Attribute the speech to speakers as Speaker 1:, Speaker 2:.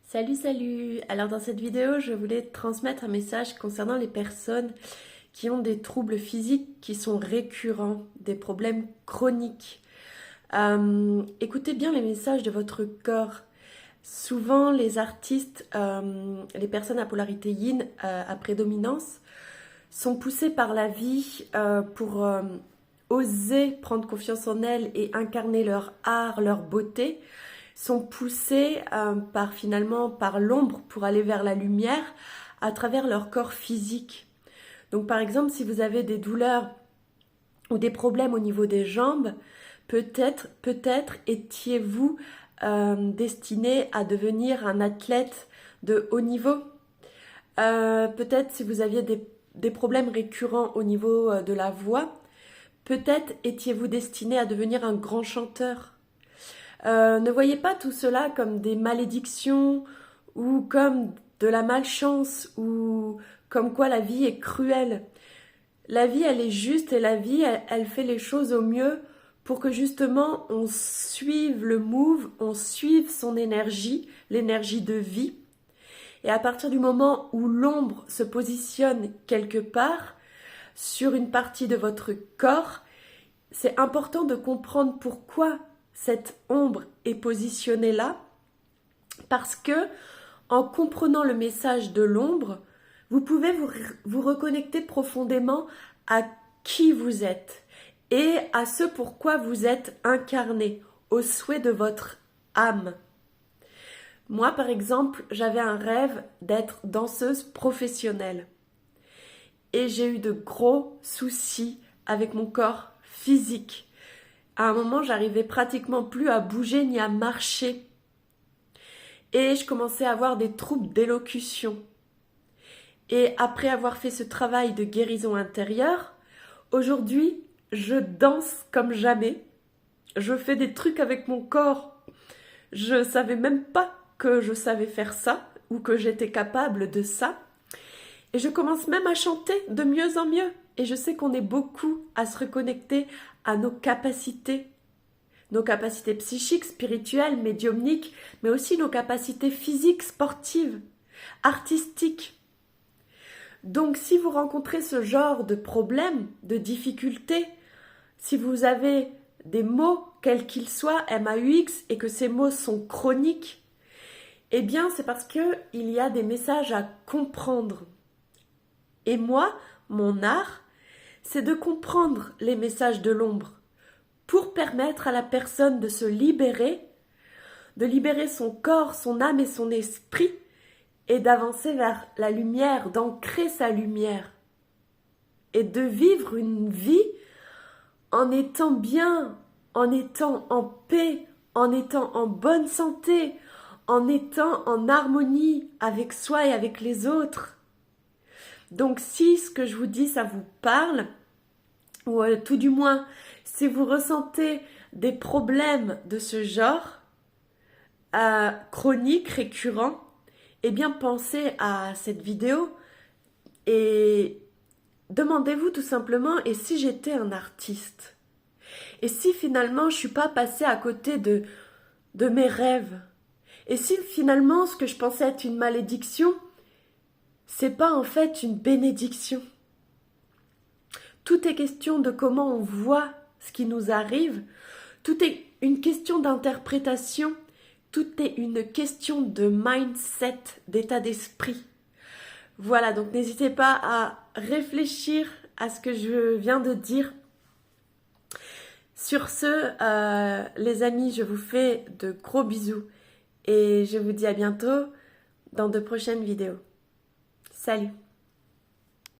Speaker 1: Salut, salut! Alors dans cette vidéo, je voulais transmettre un message concernant les personnes qui ont des troubles physiques qui sont récurrents, des problèmes chroniques. Écoutez bien les messages de votre corps. Souvent, les artistes, les personnes à polarité yin, à prédominance, sont poussées par la vie pour oser prendre confiance en elles et incarner leur art, leur beauté, sont poussés par l'ombre pour aller vers la lumière à travers leur corps physique. Donc par exemple, si vous avez des douleurs ou des problèmes au niveau des jambes, peut-être étiez-vous destiné à devenir un athlète de haut niveau. Peut-être si vous aviez des problèmes récurrents au niveau de la voix, peut-être étiez-vous destiné à devenir un grand chanteur. Ne voyez pas tout cela comme des malédictions ou comme de la malchance ou comme quoi la vie est cruelle. La vie, elle est juste et la vie, elle fait les choses au mieux pour que justement on suive le move, on suive son énergie, l'énergie de vie. Et à partir du moment où l'ombre se positionne quelque part sur une partie de votre corps, c'est important de comprendre pourquoi cette ombre est positionnée là, parce que en comprenant le message de l'ombre, vous pouvez vous reconnecter profondément à qui vous êtes et à ce pourquoi vous êtes incarné, au souhait de votre âme. Moi, par exemple, j'avais un rêve d'être danseuse professionnelle et j'ai eu de gros soucis avec mon corps physique. À un moment, j'arrivais pratiquement plus à bouger ni à marcher. Et je commençais à avoir des troubles d'élocution. Et après avoir fait ce travail de guérison intérieure, aujourd'hui, je danse comme jamais. Je fais des trucs avec mon corps. Je savais même pas que je savais faire ça ou que j'étais capable de ça. Et je commence même à chanter de mieux en mieux. Et je sais qu'on est beaucoup à se reconnecter à nos capacités psychiques, spirituelles, médiumniques, mais aussi nos capacités physiques, sportives, artistiques. Donc si vous rencontrez ce genre de problème, de difficultés, si vous avez des maux, quels qu'ils soient, MAUX, et que ces maux sont chroniques, eh bien c'est parce qu'il y a des messages à comprendre. Et moi, mon art, c'est de comprendre les messages de l'ombre pour permettre à la personne de se libérer, de libérer son corps, son âme et son esprit et d'avancer vers la lumière, d'ancrer sa lumière et de vivre une vie en étant bien, en étant en paix, en étant en bonne santé, en étant en harmonie avec soi et avec les autres. Donc si ce que je vous dis, ça vous parle, ou tout du moins, si vous ressentez des problèmes de ce genre, chroniques, récurrents, eh bien pensez à cette vidéo et demandez-vous tout simplement, et si j'étais un artiste? Et si finalement je ne suis pas passée à côté de mes rêves? Et si finalement ce que je pensais être une malédiction, c'est pas en fait une bénédiction? Tout est question de comment on voit ce qui nous arrive. Tout est une question d'interprétation. Tout est une question de mindset, d'état d'esprit. Voilà, donc n'hésitez pas à réfléchir à ce que je viens de dire. Sur ce, les amis, je vous fais de gros bisous et je vous dis à bientôt dans de prochaines vidéos. Salut!